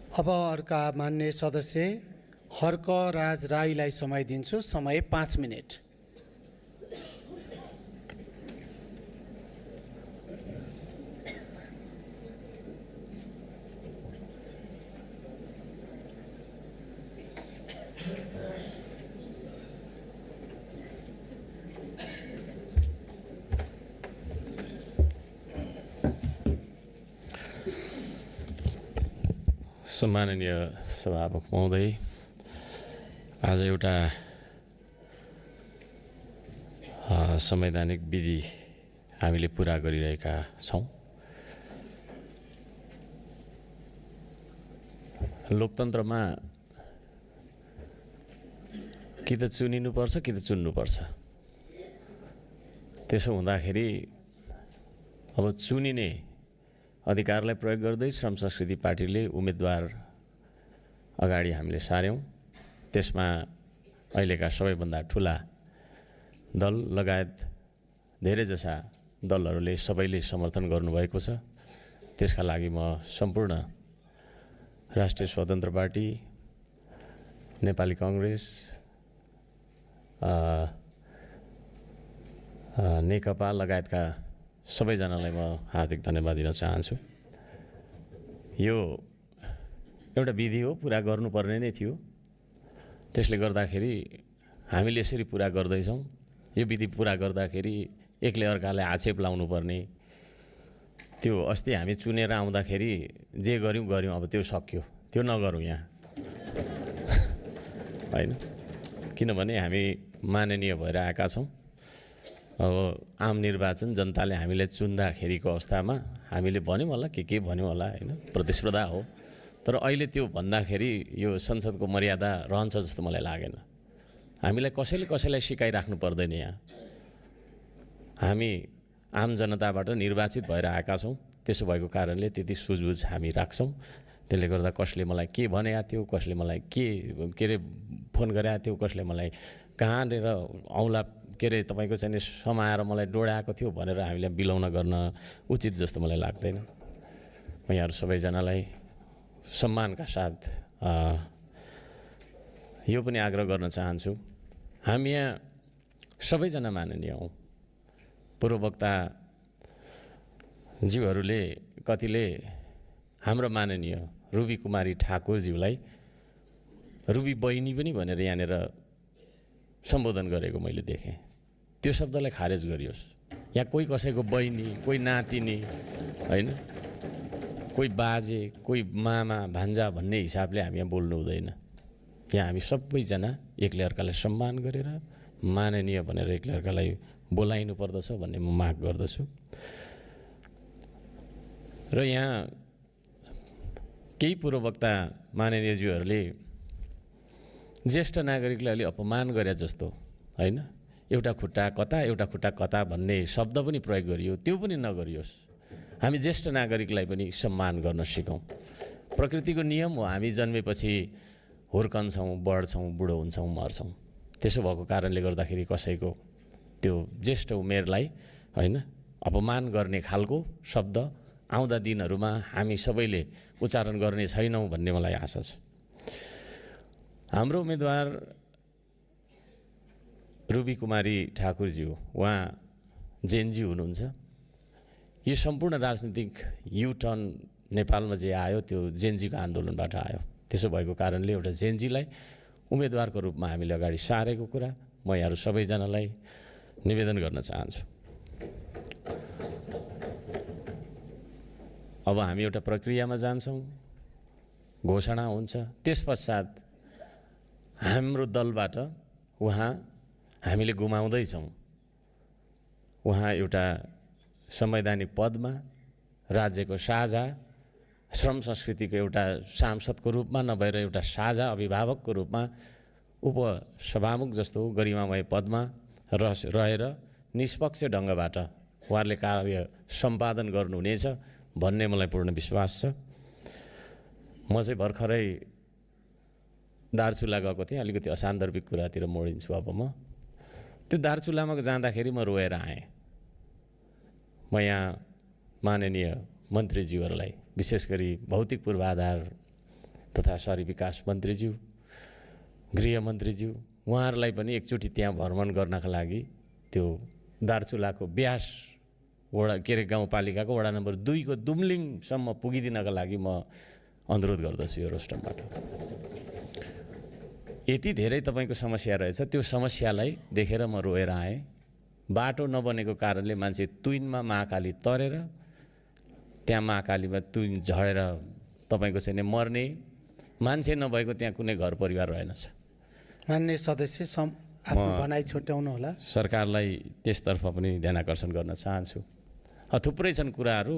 अब अर्का मान्य सदस्य हर्क राज राईलाई समय दिन्छु। समय 5 मिनेट। सम्माननीय सभामुख महोदय, आज एउटा संवैधानिक विधि हामीले पुरा गरिरहेका छौँ। लोकतन्त्रमा कि त चुनिनुपर्छ कि त चुन्नुपर्छ। त्यसो हुँदाखेरि अब चुनिने अधिकारलाई प्रयोग गर्दै श्रम संस्कृति पार्टीले उम्मेदवार अगाडि हामीले सार्यौँ। त्यसमा अहिलेका सबैभन्दा ठुला दल लगायत धेरैजसा दलहरूले सबैले समर्थन गर्नुभएको छ। त्यसका लागि म सम्पूर्ण राष्ट्रिय स्वतन्त्र पार्टी, नेपाली कांग्रेस, नेकपा लगायतका सबैजनालाई म हार्दिक धन्यवाद दिन चाहन्छु। यो एउटा विधि हो, पुरा गर्नुपर्ने नै थियो। त्यसले गर्दाखेरि हामीले यसरी पुरा गर्दैछौँ। यो विधि पुरा गर्दाखेरि एकले अर्कालाई आक्षेप लाउनु पर्ने, त्यो अस्ति हामी चुनेर आउँदाखेरि जे गर्यौँ अब त्यो सक्यो, त्यो नगरौँ यहाँ होइन। किनभने हामी माननीय भएर आएका छौँ। अब आम निर्वाचन जनताले हामीलाई चुन्दाखेरिको अवस्थामा हामीले भन्यौँ होला, के भन्यौँ होला होइन, प्रतिस्पर्धा हो। तर अहिले त्यो भन्दाखेरि यो संसदको मर्यादा रहन्छ जस्तो मलाई लागेन। हामीलाई कसैलाई सिकाइराख्नु पर्दैन। यहाँ हामी आम जनताबाट निर्वाचित भएर आएका छौँ। त्यसो भएको कारणले त्यति सुझबुझ हामी राख्छौँ। त्यसले गर्दा कसले मलाई के भनेको थियो, कसले मलाई के अरे फोन गरेको थियो, कसले मलाई कहाँनिर औँला के अरे तपाईँको चाहिँ समाएर मलाई डोडाएको थियो भनेर हामीलाई बिलौना गर्न उचित जस्तो मलाई लाग्दैन। म यहाँहरू सबैजनालाई सम्मानका साथ यो पनि आग्रह गर्न चाहन्छु, हामी यहाँ सबैजना माननीय हौँ। पूर्ववक्ता ज्यूहरूले कतिले हाम्रो माननीय रुबी कुमारी ठाकुरज्यूलाई रुबी बहिनी पनि भनेर यहाँनिर सम्बोधन गरेको मैले देखेँ। त्यो शब्दलाई खारेज गरियोस्। यहाँ कोही कसैको बहिनी, कोही नातिनी होइन, कोही बाजे, कोही मामा भान्जा भन्ने हिसाबले हामी यहाँ बोल्नु हुँदैन। यहाँ हामी सबैजना एकले अर्कालाई सम्मान गरेर माननीय भनेर एकले अर्कालाई बोलाइनु पर्दछ भन्ने म माग गर्दछु। र यहाँ केही पूर्ववक्ता माननीयज्यूहरूले ज्येष्ठ नागरिकलाई अलि अपमान गरे जस्तो होइन, एउटा खुट्टा कता एउटा खुट्टा कता भन्ने शब्द पनि प्रयोग गरियो, त्यो पनि नगरियोस्। हामी ज्येष्ठ नागरिकलाई पनि सम्मान गर्न सिकौँ। प्रकृतिको नियम हो, हामी जन्मेपछि हुर्कन्छौँ, बढ्छौँ, बुढो हुन्छौँ, मर्छौँ। त्यसो भएको कारणले गर्दाखेरि कसैको त्यो ज्येष्ठ उमेरलाई होइन अपमान गर्ने खालको शब्द आउँदा दिनहरूमा हामी सबैले उच्चारण गर्ने छैनौँ भन्ने मलाई आशा छ। हाम्रो उम्मेदवार रुबी कुमारी ठाकुरज्यू, उहाँ जेनजी हुनुहुन्छ। यो सम्पूर्ण राजनीतिक युटर्न नेपालमा जे आयो त्यो जेनजीको आन्दोलनबाट आयो। त्यसो भएको कारणले एउटा जेनजीलाई उम्मेदवारको रूपमा हामीले अगाडि सारेको कुरा म यहाँहरू सबैजनालाई निवेदन गर्न चाहन्छु। अब हामी एउटा प्रक्रियामा जान्छौँ, घोषणा हुन्छ। त्यसपश्चात हाम्रो दलबाट उहाँ हामीले गुमाउँदैछौँ। उहाँ एउटा संवैधानिक पदमा, राज्यको साझा श्रम संस्कृतिको एउटा सांसदको रूपमा नभएर एउटा साझा अभिभावकको रूपमा उपसभामुख जस्तो गरिमामय पदमा रहेर निष्पक्ष ढङ्गबाट उहाँहरूले कार्य सम्पादन गर्नुहुनेछ भन्ने मलाई पूर्ण विश्वास छ। म चाहिँ भर्खरै दार्चुला गएको थिएँ, अलिकति असान्दर्भिक कुरातिर मोडिन्छु। अब म त्यो दार्चुलामा जाँदाखेरि म रोएर आएँ। म यहाँ माननीय मन्त्रीज्यूहरूलाई विशेष गरी भौतिक पूर्वाधार तथा शहरी विकास मन्त्रीज्यू, गृहमन्त्रीज्यू, उहाँहरूलाई पनि एकचोटि त्यहाँ भ्रमण गर्नका लागि त्यो दार्चुलाको ब्यास वडा के अरे गाउँपालिकाको वडा नम्बर 2 को दुम्लिङसम्म पुगिदिनका लागि म अनुरोध गर्दछु यो रोस्टमबाट। यति धेरै तपाईँको समस्या रहेछ, त्यो समस्यालाई देखेर म रोएर आएँ। बाटो नबनेको कारणले मान्छे तुइनमा महाकाली तरेर त्यहाँ महाकालीमा तुइन झरेर तपाईँको चाहिँ मर्ने, मान्छे नभएको त्यहाँ कुनै घर परिवार रहेनछ। मान्य सदस्य आफ्नो भनाइ छुट्याउनु होला। सरकारलाई त्यसतर्फ पनि ध्यान आकर्षण गर्न चाहन्छु। थुप्रै छन् कुराहरू,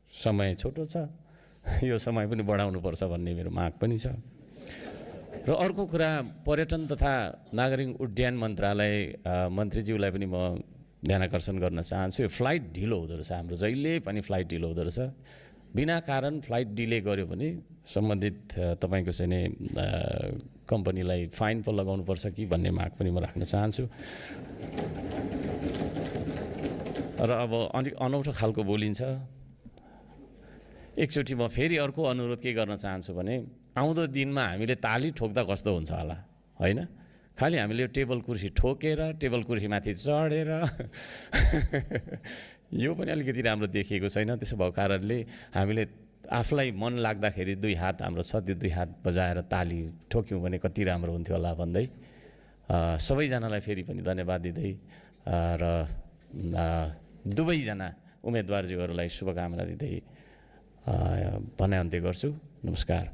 समय छोटो छ, यो समय पनि बढाउनुपर्छ भन्ने मेरो माग पनि छ। र अर्को कुरा, पर्यटन तथा नागरिक उड्डयन मन्त्रालय मन्त्रीज्यूलाई पनि म ध्यान आकर्षण गर्न चाहन्छु। यो फ्लाइट ढिलो हुँदो रहेछ, हाम्रो जहिले पनि फ्लाइट ढिलो हुँदो रहेछ। बिना कारण फ्लाइट डिले गर्यो भने सम्बन्धित तपाईँको चाहिँ नि कम्पनीलाई फाइन पो लगाउनुपर्छ कि भन्ने माग पनि म राख्न चाहन्छु। र अब अलिक अनौठो खालको बोलिन्छ। एकचोटि म फेरि अर्को अनुरोध के गर्न चाहन्छु भने, आउँदो दिनमा हामीले ताली ठोक्दा कस्तो हुन्छ होला, होइन? खालि हामीले टेबल कुर्सी ठोकेर, टेबल कुर्सीमाथि चढेर यो पनि अलिकति राम्रो देखिएको छैन। त्यसो भएको कारणले हामीले आफूलाई मन लाग्दाखेरि 2 हात हाम्रो छ, त्यो 2 हात बजाएर ताली ठोक्यौँ भने कति राम्रो हुन्थ्यो होला भन्दै सबैजनालाई फेरि पनि धन्यवाद दिँदै र दुवैजना उम्मेदवारज्यूहरूलाई शुभकामना दिँदै भनाइ अन्त्य गर्छु। नमस्कार।